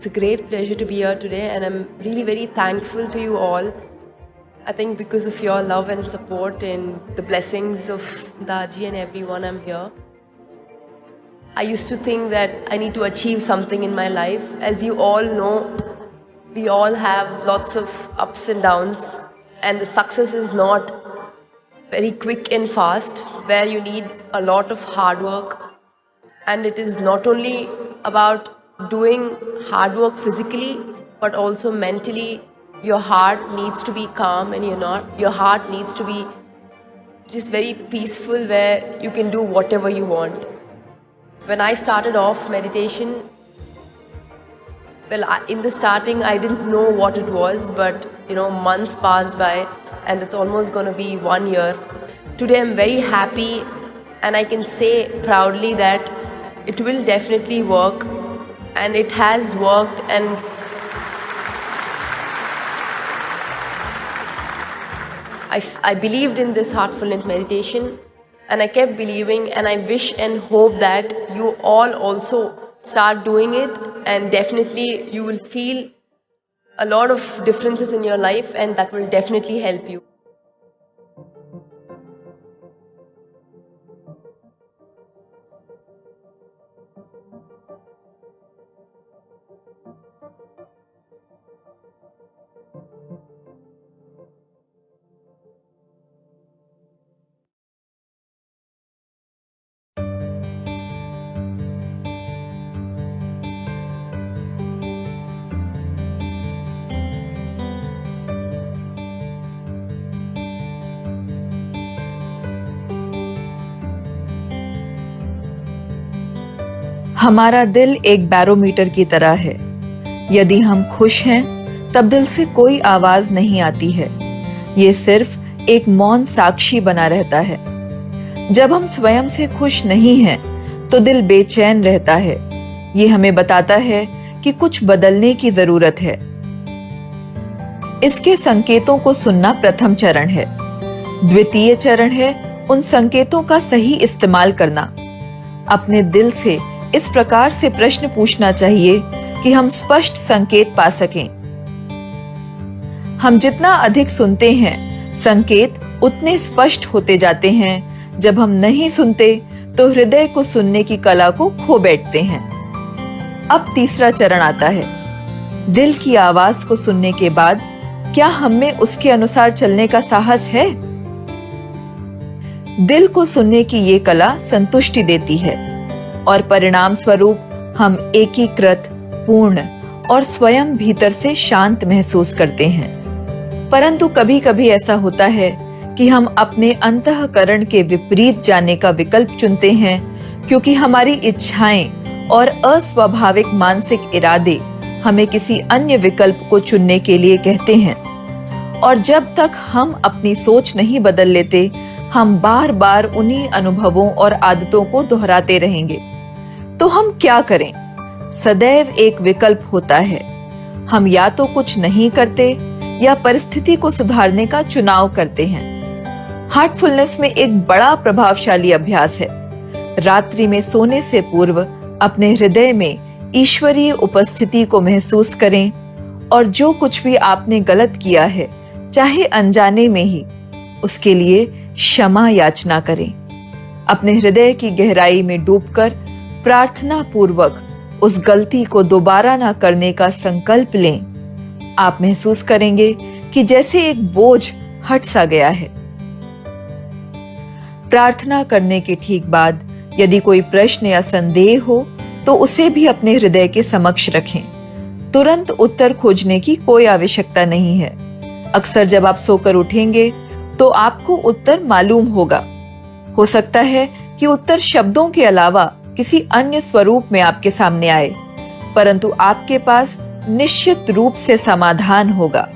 It's a great pleasure to be here today, and I'm really very thankful to you all. I think because of your love and support and the blessings of Daji and everyone, I'm here. I used to think that I need to achieve something in my life. As you all know, we all have lots of ups and downs, and the success is not very quick and fast, where you need a lot of hard work. And it is not only about doing hard work physically, but also mentally. Your heart needs to be calm, and your heart needs to be just very peaceful, where you can do whatever you want. When I started off meditation, well, in the starting I didn't know what it was, but months passed by, and it's almost going to be 1 year. Today I'm very happy, and I can say proudly that it will definitely work, and it has worked. And I believed in this heartfulness meditation, and I kept believing, and I wish and hope that you all also start doing it, and definitely you will feel a lot of differences in your life, and that will definitely help you. हमारा दिल एक barometer की तरह है। यदि हम खुश हैं, तब दिल से कोई आवाज नहीं आती है। ये सिर्फ एक मौन साक्षी बना रहता है। जब हम स्वयं से खुश नहीं हैं, तो दिल बेचैन रहता है। ये हमें बताता है कि कुछ बदलने की जरूरत है। इसके संकेतों को सुनना प्रथम चरण है। द्वितीय चरण है उन संकेतों का सही इस्तेमाल करना। अपने दिल से इस प्रकार से प्रश्न पूछना चाहिए कि हम स्पष्ट संकेत पा सकें। हम जितना अधिक सुनते हैं, संकेत उतने स्पष्ट होते जाते हैं। जब हम नहीं सुनते, तो हृदय को सुनने की कला को खो बैठते हैं। अब तीसरा चरण आता है। दिल की आवाज को सुनने के बाद क्या हम में उसके अनुसार चलने का साहस है? दिल को सुनने की ये कला संतुष्टि देती है, और परिणाम स्वरूप हम एकीकृत, पूर्ण और स्वयं भीतर से शांत महसूस करते हैं। परंतु कभी कभी ऐसा होता है कि हम अपने अंतःकरण के विपरीत जाने का विकल्प चुनते हैं, क्योंकि हमारी इच्छाएं और अस्वाभाविक मानसिक इरादे हमें किसी अन्य विकल्प को चुनने के लिए कहते हैं। और जब तक हम अपनी सोच नहीं बदल लेते, हम बार बार उन्हीं अनुभवों और आदतों को दोहराते रहेंगे। तो हम क्या करें? सदैव एक विकल्प होता है। हम या तो कुछ नहीं करते, या परिस्थिति को सुधारने का चुनाव करते हैं। हार्टफुलनेस में एक बड़ा प्रभावशाली अभ्यास है। रात्रि में सोने से पूर्व अपने हृदय में ईश्वरीय उपस्थिति को महसूस करें, और जो कुछ भी आपने गलत किया है, चाहे अनजाने में ही, उसके लिए क्षमा याचना करें। अपने हृदय की गहराई में डूबकर प्रार्थना पूर्वक उस गलती को दोबारा ना करने का संकल्प लें। आप महसूस करेंगे कि जैसे एक बोझ हट सा गया है। प्रार्थना करने के ठीक बाद यदि कोई प्रश्न या संदेह हो, तो उसे भी अपने हृदय के समक्ष रखें। तुरंत उत्तर खोजने की कोई आवश्यकता नहीं है। अक्सर जब आप सोकर उठेंगे, तो आपको उत्तर मालूम होगा। हो सकता है कि उत्तर शब्दों के अलावा किसी अन्य स्वरूप में आपके सामने आए, परंतु आपके पास निश्चित रूप से समाधान होगा।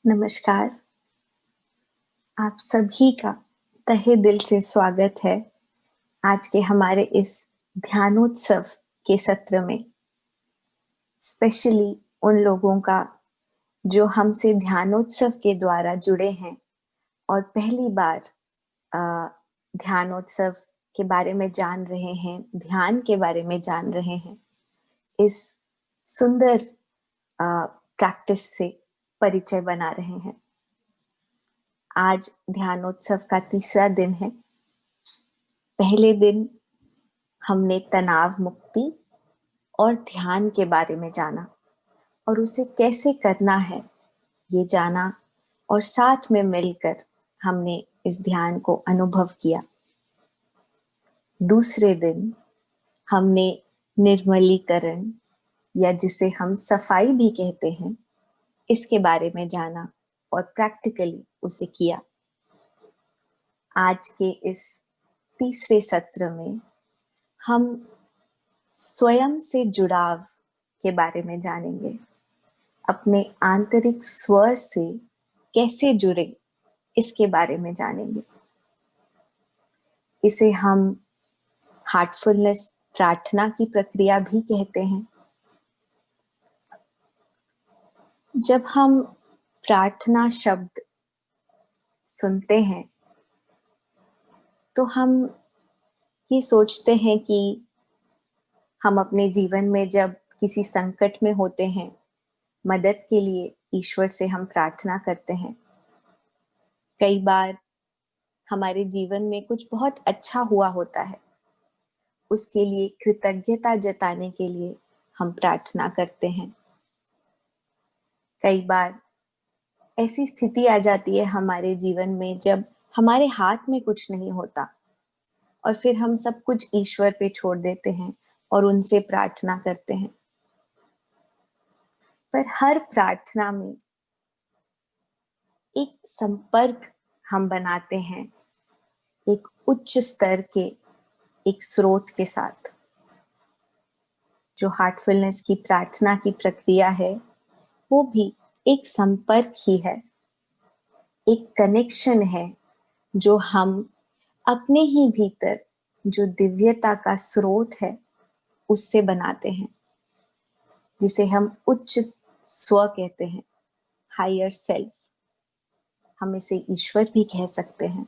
नमस्कार, आप सभी का तहे दिल से स्वागत है आज के हमारे इस ध्यानोत्सव के सत्र में। स्पेशली उन लोगों का जो हमसे ध्यानोत्सव के द्वारा जुड़े हैं और पहली बार ध्यानोत्सव के बारे में जान रहे हैं, ध्यान के बारे में जान रहे हैं, इस सुंदर प्रैक्टिस से परिचय बना रहे हैं। आज ध्यानोत्सव का तीसरा दिन है। पहले दिन हमने तनाव मुक्ति और ध्यान के बारे में जाना और उसे कैसे करना है ये जाना, और साथ में मिलकर हमने इस ध्यान को अनुभव किया। दूसरे दिन हमने निर्मलीकरण या जिसे हम सफाई भी कहते हैं, इसके बारे में जाना और प्रैक्टिकली उसे किया। आज के इस तीसरे सत्र में हम स्वयं से जुड़ाव के बारे में जानेंगे। अपने आंतरिक स्वर से कैसे जुड़े, इसके बारे में जानेंगे। इसे हम हार्टफुलनेस प्रार्थना की प्रक्रिया भी कहते हैं। जब हम प्रार्थना शब्द सुनते हैं तो हम ये सोचते हैं कि हम अपने जीवन में जब किसी संकट में होते हैं, मदद के लिए ईश्वर से हम प्रार्थना करते हैं। कई बार हमारे जीवन में कुछ बहुत अच्छा हुआ होता है, उसके लिए कृतज्ञता जताने के लिए हम प्रार्थना करते हैं। कई बार ऐसी स्थिति आ जाती है हमारे जीवन में जब हमारे हाथ में कुछ नहीं होता और फिर हम सब कुछ ईश्वर पे छोड़ देते हैं और उनसे प्रार्थना करते हैं। पर हर प्रार्थना में एक संपर्क हम बनाते हैं एक उच्च स्तर के एक स्रोत के साथ। जो हार्टफुलनेस की प्रार्थना की प्रक्रिया है वो भी एक संपर्क ही है, एक कनेक्शन है जो हम अपने ही भीतर जो दिव्यता का स्रोत है उससे बनाते हैं, जिसे हम उच्च स्व कहते हैं, हायर सेल्फ। हम इसे ईश्वर भी कह सकते हैं।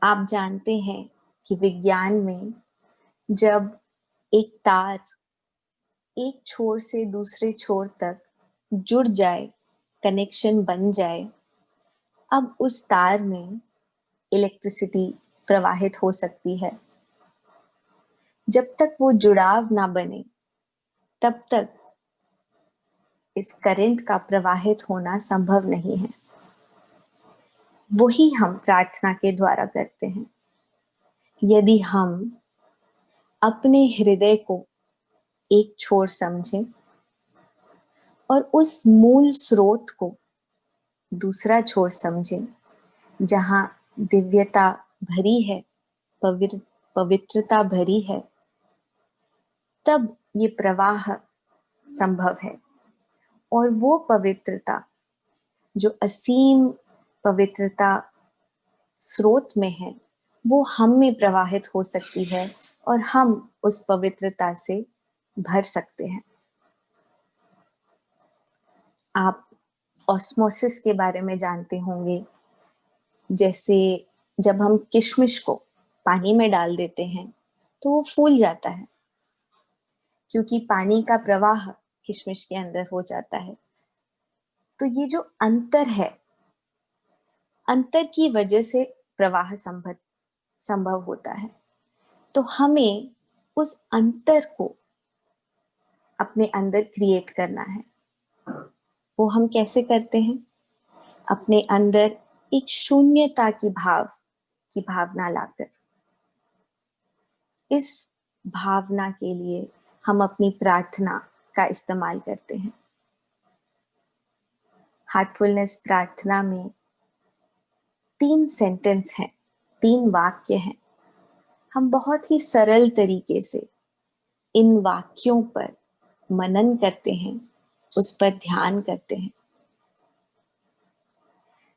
आप जानते हैं कि विज्ञान में जब एक तार एक छोर से दूसरे छोर तक जुड़ जाए, कनेक्शन बन जाए, अब उस तार में इलेक्ट्रिसिटी प्रवाहित हो सकती है। जब तक वो जुड़ाव ना बने तब तक इस करंट का प्रवाहित होना संभव नहीं है। वही हम प्रार्थना के द्वारा करते हैं। यदि हम अपने हृदय को एक छोर समझें और उस मूल स्रोत को दूसरा छोर समझें, जहां दिव्यता भरी है, पवित्रता भरी है, तब ये प्रवाह संभव है। और वो पवित्रता जो असीम पवित्रता स्रोत में है, वो हम में प्रवाहित हो सकती है और हम उस पवित्रता से भर सकते हैं। आप ऑस्मोसिस के बारे में जानते होंगे। जैसे जब हम किशमिश को पानी में डाल देते हैं तो वो फूल जाता है, क्योंकि पानी का प्रवाह किशमिश के अंदर हो जाता है। तो ये जो अंतर है, अंतर की वजह से प्रवाह संभव होता है। तो हमें उस अंतर को अपने अंदर क्रिएट करना है। वो हम कैसे करते हैं? अपने अंदर एक शून्यता की भावना लाकर। इस भावना के लिए हम अपनी प्रार्थना का इस्तेमाल करते हैं। हार्टफुलनेस प्रार्थना में 3 सेंटेंस हैं, 3 वाक्य हैं। हम बहुत ही सरल तरीके से इन वाक्यों पर मनन करते हैं उस पर ध्यान करते हैं।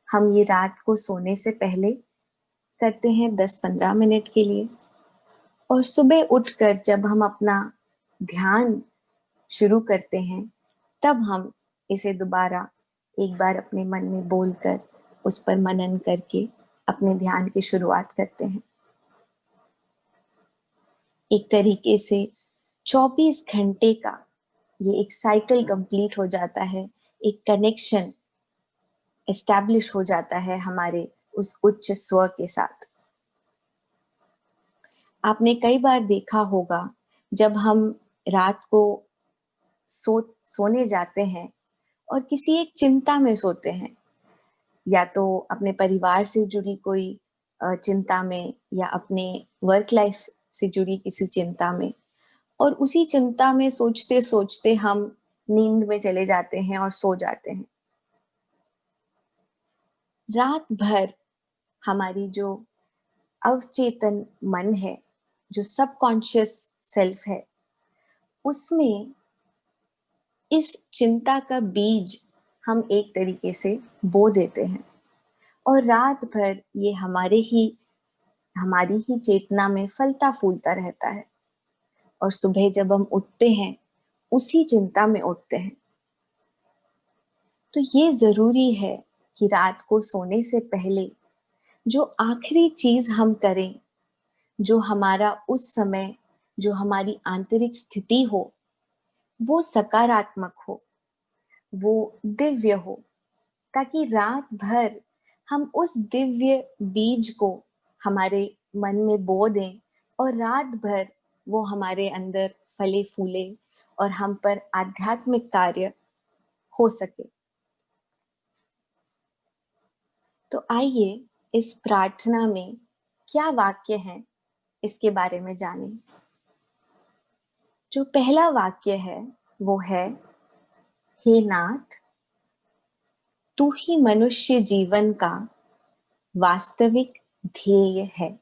हम ये रात को सोने से पहले करते हैं 10-15 मिनट के लिए, और सुबह उठकर जब हम अपना ध्यान शुरू करते हैं तब हम इसे दोबारा एक बार अपने मन में बोलकर उस पर मनन करके अपने ध्यान की शुरुआत करते हैं। एक तरीके से 24 घंटे का ये एक साइकिल कंप्लीट हो जाता है, एक कनेक्शन एस्टैब्लिश हो जाता है हमारे उस उच्च स्व के साथ। आपने कई बार देखा होगा जब हम रात को सोने जाते हैं और किसी एक चिंता में सोते हैं, या तो अपने परिवार से जुड़ी कोई चिंता में, या अपने वर्क लाइफ से जुड़ी किसी चिंता में, और उसी चिंता में सोचते सोचते हम नींद में चले जाते हैं और सो जाते हैं। रात भर हमारी जो अवचेतन मन है, जो सबकॉन्शियस सेल्फ है, उसमें इस चिंता का बीज हम एक तरीके से बो देते हैं, और रात भर ये हमारी ही चेतना में फलता फूलता रहता है, और सुबह जब हम उठते हैं उसी चिंता में उठते हैं। तो ये जरूरी है कि रात को सोने से पहले जो आखिरी चीज हम करें, जो हमारा उस समय, जो हमारी आंतरिक स्थिति हो, वो सकारात्मक हो, वो दिव्य हो, ताकि रात भर हम उस दिव्य बीज को हमारे मन में बो दें, और रात भर वो हमारे अंदर फले फूले और हम पर आध्यात्मिक कार्य हो सके। तो आइए इस प्रार्थना में क्या वाक्य हैं इसके बारे में जानें। जो पहला वाक्य है वो है, हे नाथ, तू ही मनुष्य जीवन का वास्तविक ध्येय है।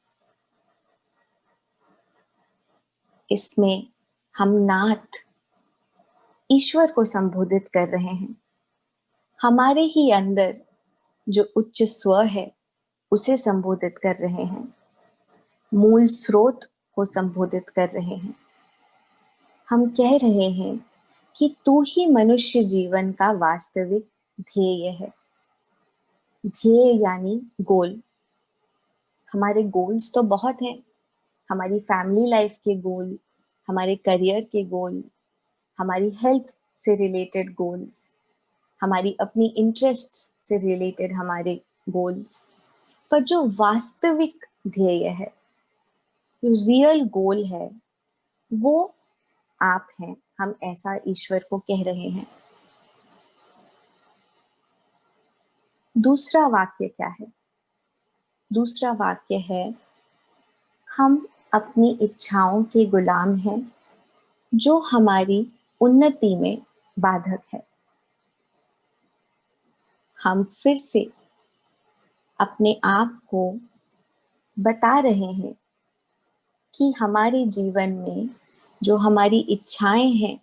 इसमें हम नाथ ईश्वर को संबोधित कर रहे हैं। हमारे ही अंदर जो उच्च स्व है उसे संबोधित कर रहे हैं, मूल स्रोत को संबोधित कर रहे हैं। हम कह रहे हैं कि तू ही मनुष्य जीवन का वास्तविक ध्येय है। ध्येय यानी गोल। हमारे गोल्स तो बहुत हैं, हमारी फैमिली लाइफ के गोल, हमारे करियर के गोल, हमारी हेल्थ से रिलेटेड गोल्स, हमारी अपनी इंटरेस्ट से रिलेटेड हमारे गोल्स, पर जो वास्तविक ध्येय है, जो रियल गोल है, वो आप हैं। हम ऐसा ईश्वर को कह रहे हैं। दूसरा वाक्य क्या है? दूसरा वाक्य है, हम अपनी इच्छाओं के गुलाम हैं जो हमारी उन्नति में बाधक है। हम फिर से अपने आप को बता रहे हैं कि हमारे जीवन में जो हमारी इच्छाएं हैं,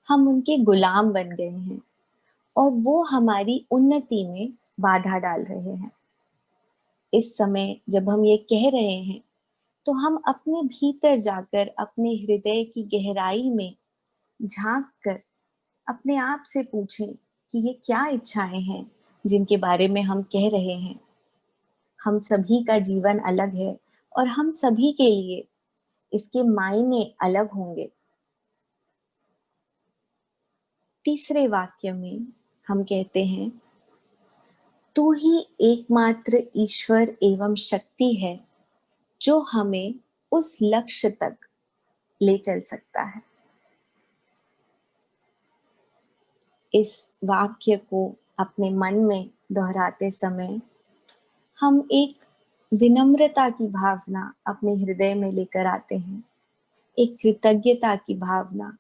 हम उनके गुलाम बन गए हैं और वो हमारी उन्नति में बाधा डाल रहे हैं। इस समय जब हम ये कह रहे हैं तो हम अपने भीतर जाकर, अपने हृदय की गहराई में झांक कर अपने आप से पूछें कि ये क्या इच्छाएं हैं जिनके बारे में हम कह रहे हैं। हम सभी का जीवन अलग है और हम सभी के लिए इसके मायने अलग होंगे। तीसरे वाक्य में हम कहते हैं, तू ही एकमात्र ईश्वर एवं शक्ति है जो हमें उस लक्ष्य तक ले चल सकता है। इस वाक्य को अपने मन में दोहराते समय हम एक विनम्रता की भावना अपने हृदय में लेकर आते हैं, एक कृतज्ञता की भावना,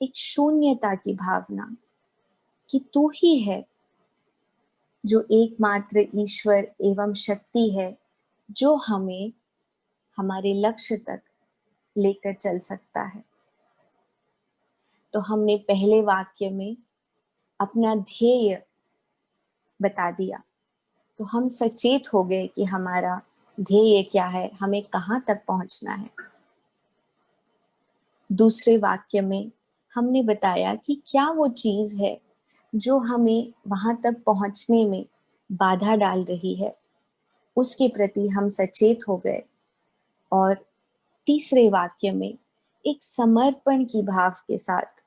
एक शून्यता की भावना कि तू ही है जो एकमात्र ईश्वर एवं शक्ति है जो हमें हमारे लक्ष्य तक लेकर चल सकता है। तो हमने पहले वाक्य में अपना ध्येय बता दिया, तो हम सचेत हो गए कि हमारा ध्येय क्या है, हमें कहाँ तक पहुंचना है। दूसरे वाक्य में हमने बताया कि क्या वो चीज है जो हमें वहां तक पहुंचने में बाधा डाल रही है, उसके प्रति हम सचेत हो गए। और तीसरे वाक्य में एक समर्पण की भाव के साथ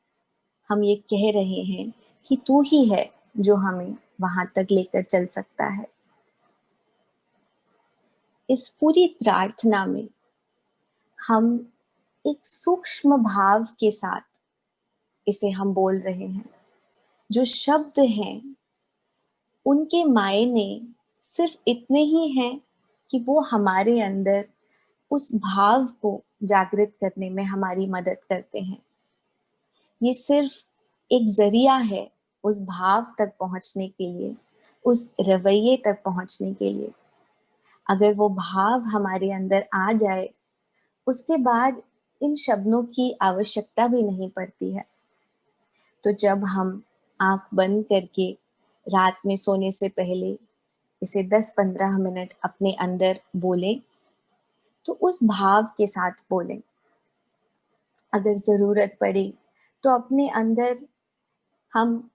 हम ये कह रहे हैं कि तू ही है जो हमें वहां तक लेकर चल सकता है। इस पूरी प्रार्थना में हम एक सूक्ष्म भाव के साथ इसे हम बोल रहे हैं। जो शब्द हैं उनके मायने सिर्फ इतने ही हैं कि वो हमारे अंदर उस भाव को जागृत करने में हमारी मदद करते हैं। ये सिर्फ एक जरिया है उस भाव तक पहुंचने के लिए, उस रवैये तक पहुंचने के लिए। अगर वो भाव हमारे अंदर आ जाए, उसके बाद इन शब्दों की आवश्यकता भी नहीं पड़ती है। तो जब हम आंख बंद करके रात में सोने से पहले इसे 10-15 मिनट अपने अंदर बोलें, तो उस भाव के साथ बोलें। अगर जरूरत पड़े तो अपने अंदर हम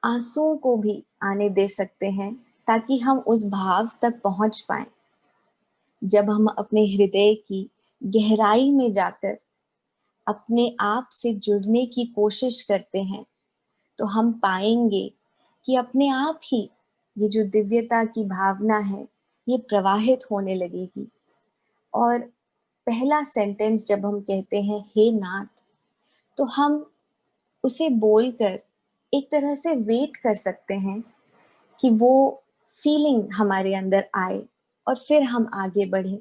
आंसुओं को भी आने दे सकते हैं, ताकि हम उस भाव तक पहुंच पाएं। जब हम अपने हृदय की गहराई में जाकर अपने आप से जुड़ने की कोशिश करते हैं, तो हम पाएंगे कि अपने आप ही ये जो दिव्यता की भावना है, ये प्रवाहित होने लगेगी। और पहला सेंटेंस जब हम कहते हैं हे नाथ, तो हम उसे बोलकर एक तरह से वेट कर सकते हैं कि वो फीलिंग हमारे अंदर आए और फिर हम आगे बढ़े।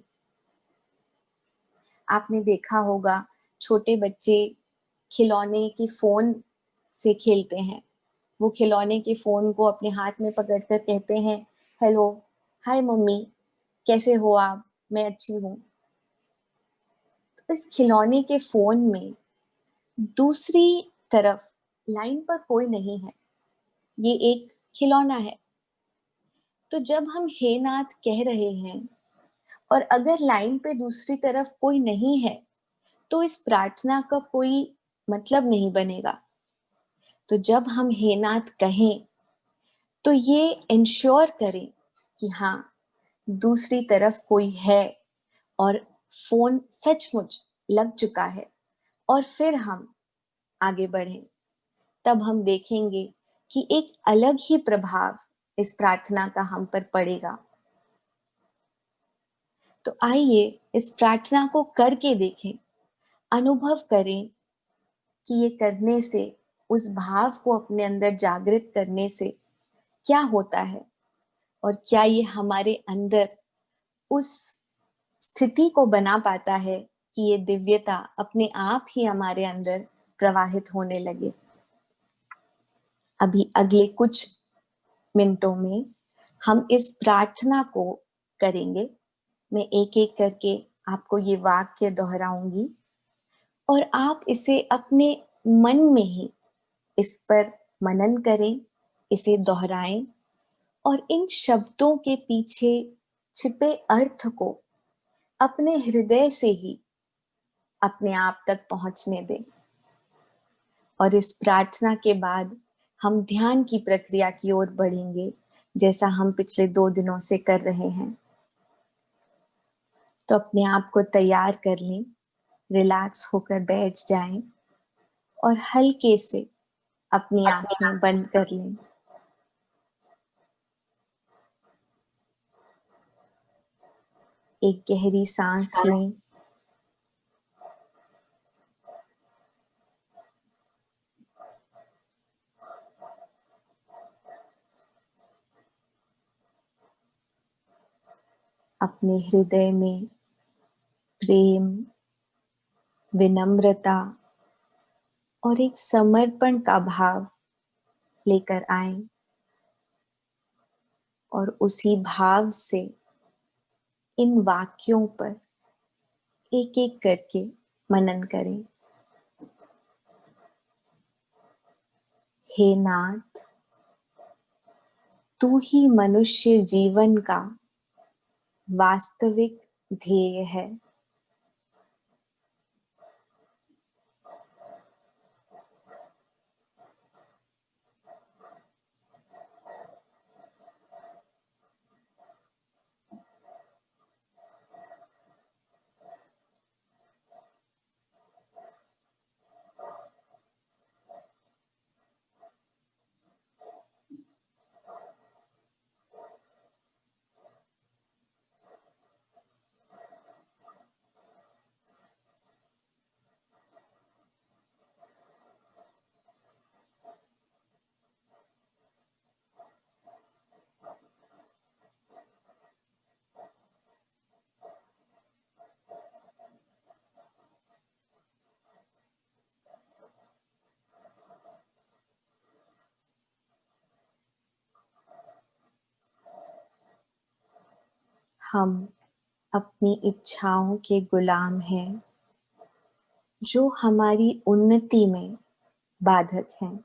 आपने देखा होगा छोटे बच्चे खिलौने के फोन से खेलते हैं। वो खिलौने के फोन को अपने हाथ में पकड़कर कहते हैं हेलो, हाय मम्मी, कैसे हो आप, मैं अच्छी हूँ। तो इस खिलौने के फोन में दूसरी तरफ लाइन पर कोई नहीं है, ये एक खिलौना है। तो जब हम हे नाथ कह रहे हैं और अगर लाइन पे दूसरी तरफ कोई नहीं है, तो इस प्रार्थना का कोई मतलब नहीं बनेगा। तो जब हम हे नाथ कहें, तो ये इंश्योर करें कि हाँ, दूसरी तरफ कोई है और फोन सचमुच लग चुका है, और फिर हम आगे बढ़ें। तब हम देखेंगे कि एक अलग ही प्रभाव इस प्रार्थना का हम पर पड़ेगा। तो आइए इस प्रार्थना को करके देखें, अनुभव करें कि ये करने से, उस भाव को अपने अंदर जागृत करने से क्या होता है, और क्या ये हमारे अंदर उस स्थिति को बना पाता है कि ये दिव्यता अपने आप ही हमारे अंदर प्रवाहित होने लगे। अभी अगले कुछ मिनटों में हम इस प्रार्थना को करेंगे। मैं एक एक करके आपको ये वाक्य दोहराऊंगी और आप इसे अपने मन में ही इस पर मनन करें, इसे दोहराएं और इन शब्दों के पीछे छिपे अर्थ को अपने हृदय से ही अपने आप तक पहुंचने दें। और इस प्रार्थना के बाद हम ध्यान की प्रक्रिया की ओर बढ़ेंगे, जैसा हम पिछले 2 दिनों से कर रहे हैं। तो अपने आप को तैयार कर लें, रिलैक्स होकर बैठ जाएं और हल्के से अपनी आंखें बंद कर लें। एक गहरी सांस लें। अपने हृदय में प्रेम, विनम्रता और एक समर्पण का भाव लेकर आएं और उसी भाव से इन वाक्यों पर एक एक करके मनन करें। हे नाथ, तू ही मनुष्य जीवन का वास्तविक ध्येय है। हम अपनी इच्छाओं के गुलाम हैं जो हमारी उन्नति में बाधक हैं।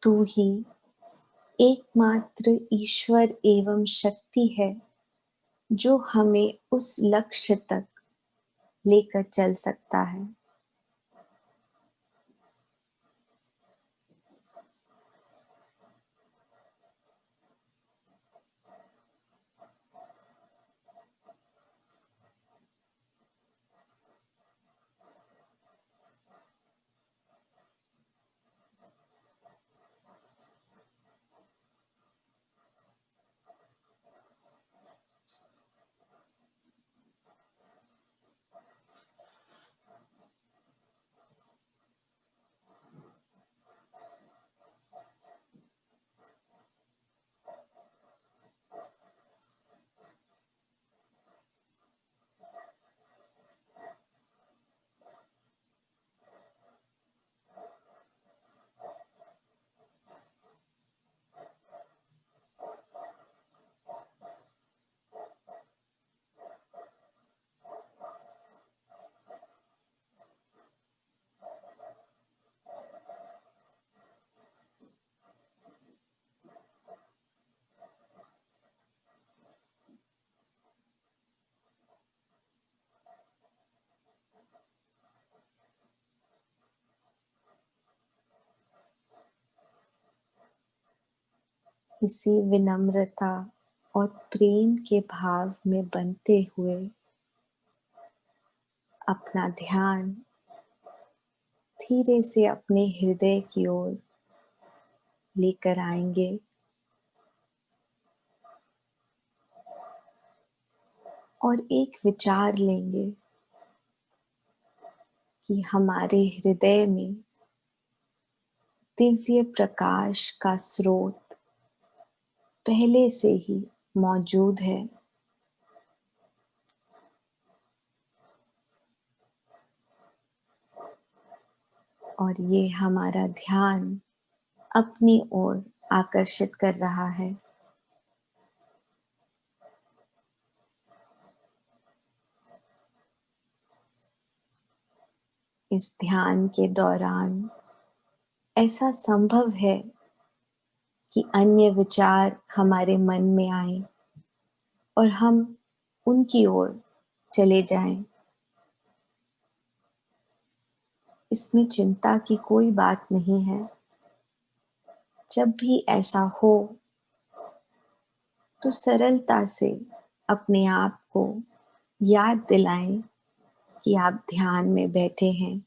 तू ही एकमात्र ईश्वर एवं शक्ति है जो हमें उस लक्ष्य तक लेकर चल सकता है। इसी विनम्रता और प्रेम के भाव में बनते हुए अपना ध्यान धीरे से अपने हृदय की ओर लेकर आएंगे और एक विचार लेंगे कि हमारे हृदय में दिव्य प्रकाश का स्रोत पहले से ही मौजूद है और ये हमारा ध्यान अपनी ओर आकर्षित कर रहा है। इस ध्यान के दौरान ऐसा संभव है कि अन्य विचार हमारे मन में आए और हम उनकी ओर चले जाएं। इसमें चिंता की कोई बात नहीं है। जब भी ऐसा हो तो सरलता से अपने आप को याद दिलाएं कि आप ध्यान में बैठे हैं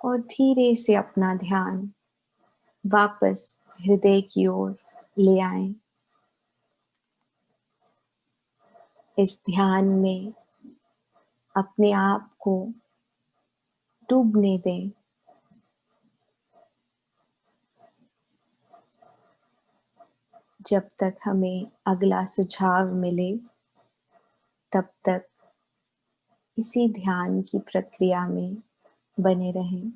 और धीरे से अपना ध्यान वापस हृदय की ओर ले आएं। इस ध्यान में अपने आप को डूबने दें। जब तक हमें अगला सुझाव मिले तब तक इसी ध्यान की प्रक्रिया में बने रहें।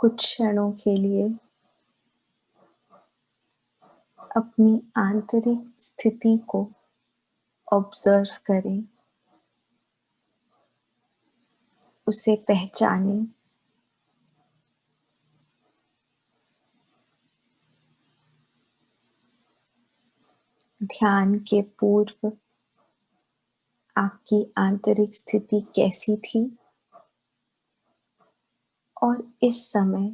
कुछ क्षणों के लिए अपनी आंतरिक स्थिति को ऑब्जर्व करें, उसे पहचानें। ध्यान के पूर्व आपकी आंतरिक स्थिति कैसी थी और इस समय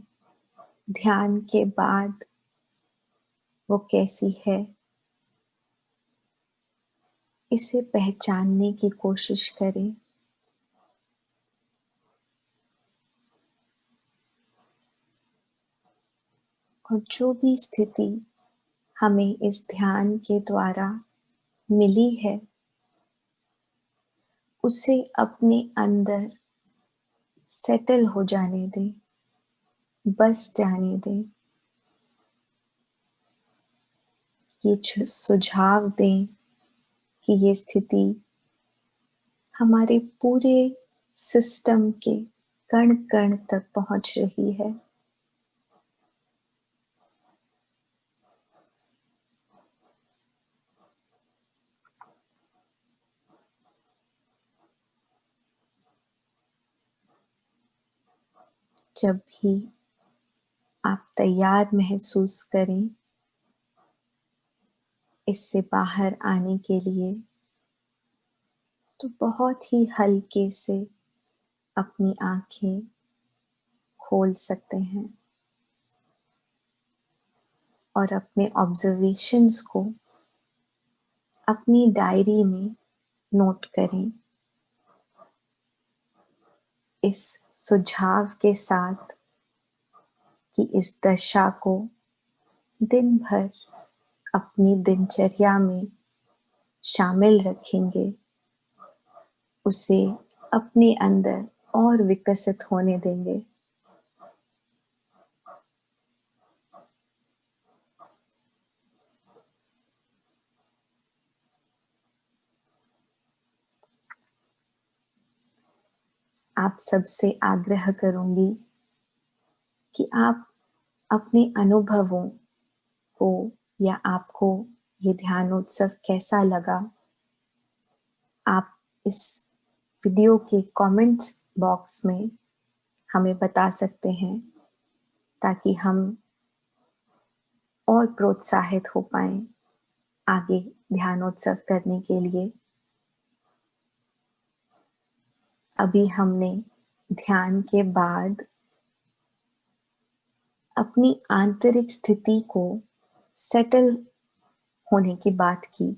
ध्यान के बाद वो कैसी है, इसे पहचानने की कोशिश करें। और जो भी स्थिति हमें इस ध्यान के द्वारा मिली है, उसे अपने अंदर सेटल हो जाने दें, बस जाने दें। ये सुझाव दें कि ये स्थिति हमारे पूरे सिस्टम के कण कण तक पहुंच रही है। जब भी आप तैयार महसूस करें इससे बाहर आने के लिए, तो बहुत ही हल्के से अपनी आंखें खोल सकते हैं और अपने ऑब्जर्वेशंस को अपनी डायरी में नोट करें, इस सुझाव के साथ कि इस दशा को दिन भर अपनी दिनचर्या में शामिल रखेंगे, उसे अपने अंदर और विकसित होने देंगे। आप सबसे आग्रह करूंगी कि आप अपने अनुभवों को या आपको ये ध्यानोत्सव कैसा लगा, आप इस वीडियो के कमेंट्स बॉक्स में हमें बता सकते हैं, ताकि हम और प्रोत्साहित हो पाएं आगे ध्यानोत्सव करने के लिए। अभी हमने ध्यान के बाद अपनी आंतरिक स्थिति को सेटल होने की बात की।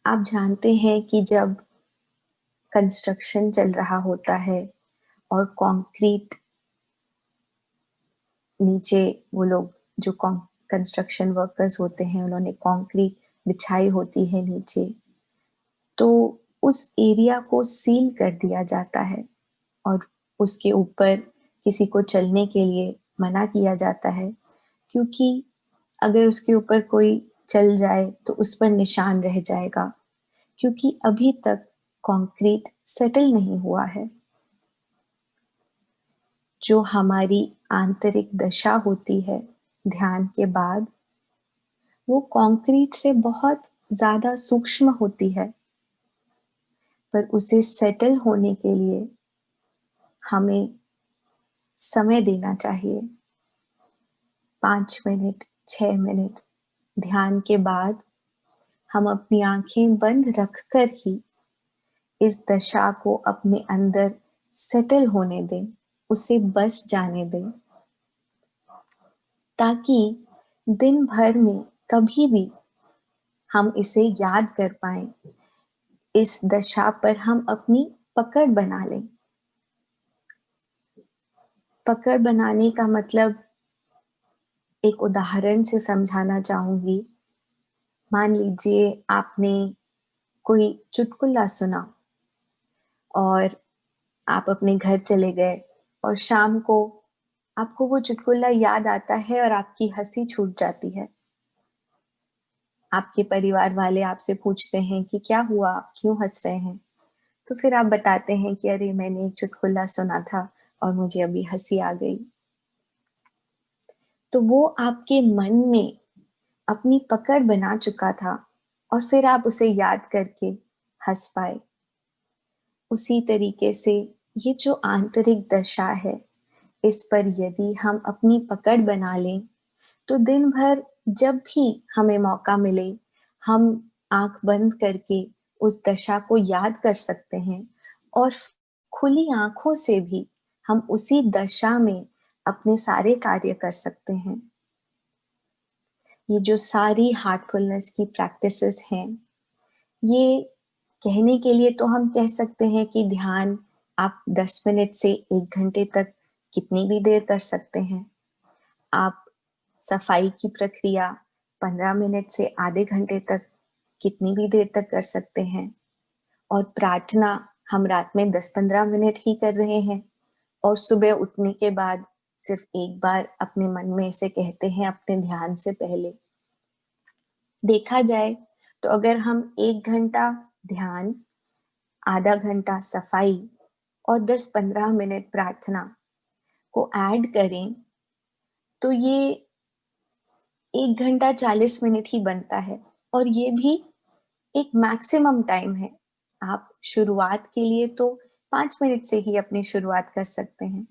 आप जानते हैं कि जब कंस्ट्रक्शन चल रहा होता है और कंक्रीट नीचे, वो लोग जो कंस्ट्रक्शन वर्कर्स होते हैं, उन्होंने कंक्रीट बिछाई होती है नीचे, तो उस एरिया को सील कर दिया जाता है और उसके ऊपर किसी को चलने के लिए मना किया जाता है, क्योंकि अगर उसके ऊपर कोई चल जाए तो उस पर निशान रह जाएगा, क्योंकि अभी तक कंक्रीट सेटल नहीं हुआ है। जो हमारी आंतरिक दशा होती है ध्यान के बाद, वो कंक्रीट से बहुत ज्यादा सूक्ष्म होती है, पर उसे सेटल होने के लिए हमें समय देना चाहिए। 5 मिनट, 6 मिनट ध्यान के बाद हम अपनी आंखें बंद रखकर ही इस दशा को अपने अंदर सेटल होने दें, उसे बस जाने दें, ताकि दिन भर में कभी भी हम इसे याद कर पाएं, इस दशा पर हम अपनी पकड़ बना लें। पकड़ बनाने का मतलब, एक उदाहरण से समझाना चाहूंगी। मान लीजिए आपने कोई चुटकुला सुना और आप अपने घर चले गए और शाम को आपको वो चुटकुला याद आता है और आपकी हंसी छूट जाती है। आपके परिवार वाले आपसे पूछते हैं कि क्या हुआ, क्यों हंस रहे हैं? तो फिर आप बताते हैं कि अरे मैंने एक चुटकुला सुना था और मुझे अभी हंसी आ गई। तो वो आपके मन में अपनी पकड़ बना चुका था और फिर आप उसे याद करके हंस पाए। उसी तरीके से ये जो आंतरिक दशा है, इस पर यदि हम अपनी पकड़ बना लें तो दिन भर जब भी हमें मौका मिले, हम आंख बंद करके उस दशा को याद कर सकते हैं और खुली आंखों से भी हम उसी दशा में अपने सारे कार्य कर सकते हैं। ये जो सारी हार्टफुलनेस की प्रैक्टिसेस हैं, ये कहने के लिए तो हम कह सकते हैं कि ध्यान आप 10 मिनट से 1 घंटे तक कितनी भी देर कर सकते हैं। आप सफाई की प्रक्रिया 15 मिनट से आधे घंटे तक कितनी भी देर तक कर सकते हैं। और प्रार्थना हम रात में 10-15 मिनट ही कर रहे हैं और सुबह उठने के बाद सिर्फ एक बार अपने मन में इसे कहते हैं अपने ध्यान से पहले। देखा जाए तो अगर हम 1 घंटा ध्यान, आधा घंटा सफाई और 10-15 मिनट प्रार्थना को ऐड करें तो ये 1 घंटा 40 मिनट ही बनता है और ये भी एक मैक्सिमम टाइम है। आप शुरुआत के लिए तो 5 मिनट से ही अपनी शुरुआत कर सकते हैं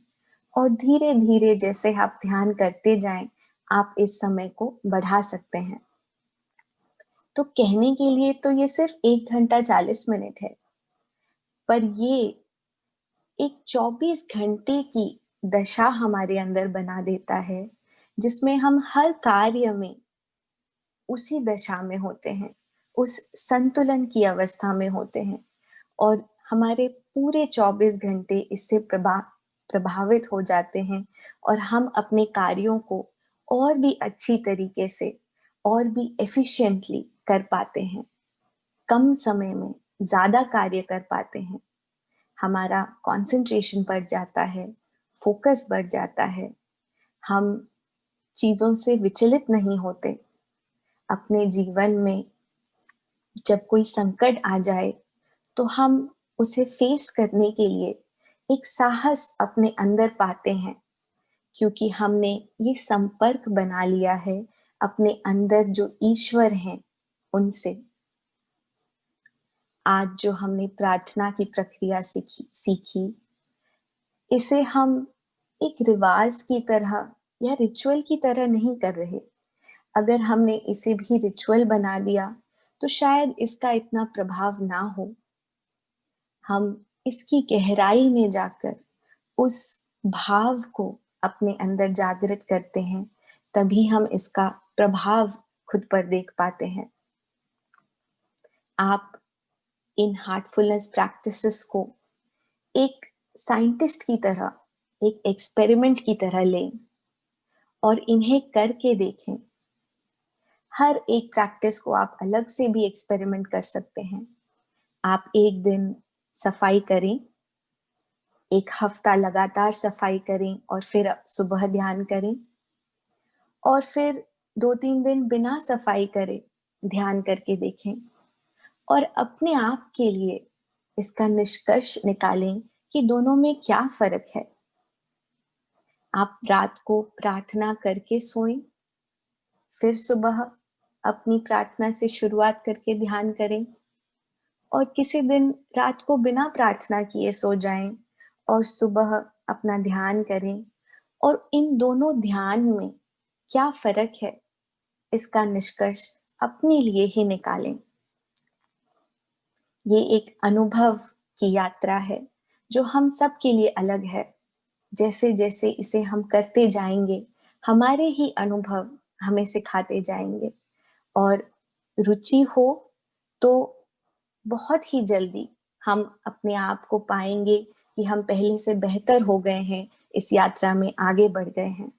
और धीरे धीरे जैसे आप ध्यान करते जाएं, आप इस समय को बढ़ा सकते हैं। तो कहने के लिए तो ये सिर्फ 1 घंटा 40 मिनट है, पर ये एक 24 घंटे की दशा हमारे अंदर बना देता है, जिसमें हम हर कार्य में उसी दशा में होते हैं, उस संतुलन की अवस्था में होते हैं और हमारे पूरे 24 घंटे इससे प्रभावित हो जाते हैं और हम अपने कार्यों को और भी अच्छी तरीके से और भी एफिशिएंटली कर पाते हैं। कम समय में ज्यादा कार्य कर पाते हैं। हमारा कंसंट्रेशन बढ़ जाता है, फोकस बढ़ जाता है, हम चीजों से विचलित नहीं होते। अपने जीवन में जब कोई संकट आ जाए तो हम उसे फेस करने के लिए एक साहस अपने अंदर पाते हैं, क्योंकि हमने ये संपर्क बना लिया है अपने अंदर जो ईश्वर हैं उनसे। आज जो हमने प्रार्थना की प्रक्रिया सीखी, इसे हम एक रिवाज की तरह या रिचुअल की तरह नहीं कर रहे। अगर हमने इसे भी रिचुअल बना दिया तो शायद इसका इतना प्रभाव ना हो। हम इसकी गहराई में जाकर उस भाव को अपने अंदर जागृत करते हैं, तभी हम इसका प्रभाव खुद पर देख पाते हैं। आप इन हार्टफुलनेस प्रैक्टिसेस को एक साइंटिस्ट की तरह, एक एक्सपेरिमेंट की तरह लें और इन्हें करके देखें। हर एक प्रैक्टिस को आप अलग से भी एक्सपेरिमेंट कर सकते हैं। आप एक दिन सफाई करें, एक हफ्ता लगातार सफाई करें और फिर सुबह ध्यान करें और फिर 2-3 दिन बिना सफाई करे ध्यान करके देखें और अपने आप के लिए इसका निष्कर्ष निकालें कि दोनों में क्या फर्क है। आप रात को प्रार्थना करके सोएं, फिर सुबह अपनी प्रार्थना से शुरुआत करके ध्यान करें और किसी दिन रात को बिना प्रार्थना किए सो जाएं और सुबह अपना ध्यान करें और इन दोनों ध्यान में क्या फर्क है इसका निष्कर्ष अपने लिए ही निकालें। ये एक अनुभव की यात्रा है जो हम सब के लिए अलग है। जैसे जैसे इसे हम करते जाएंगे, हमारे ही अनुभव हमें सिखाते जाएंगे और रुचि हो तो बहुत ही जल्दी हम अपने आप को पाएंगे कि हम पहले से बेहतर हो गए हैं, इस यात्रा में आगे बढ़ गए हैं।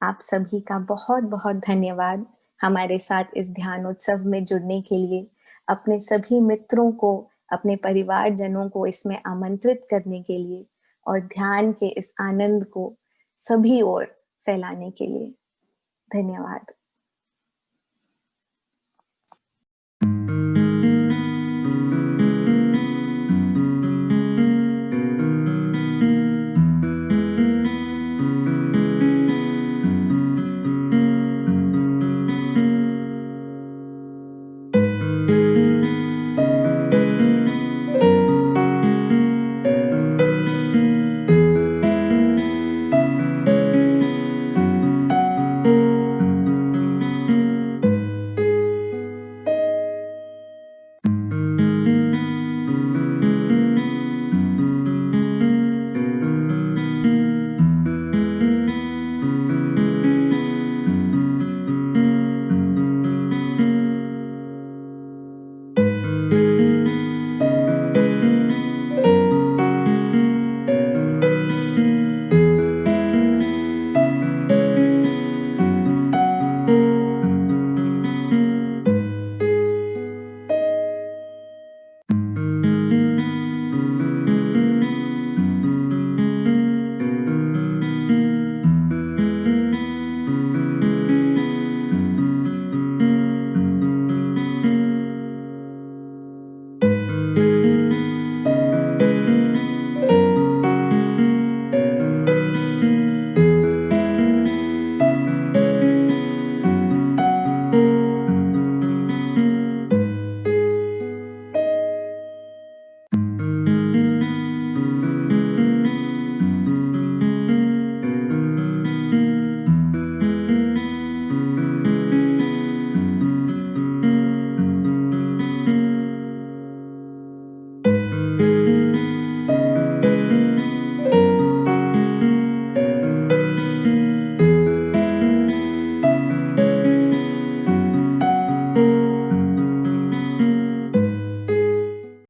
आप सभी का बहुत बहुत धन्यवाद हमारे साथ इस ध्यान उत्सव में जुड़ने के लिए। अपने सभी मित्रों को, अपने परिवारजनों को इसमें आमंत्रित करने के लिए और ध्यान के इस आनंद को सभी ओर फैलाने के लिए। धन्यवाद।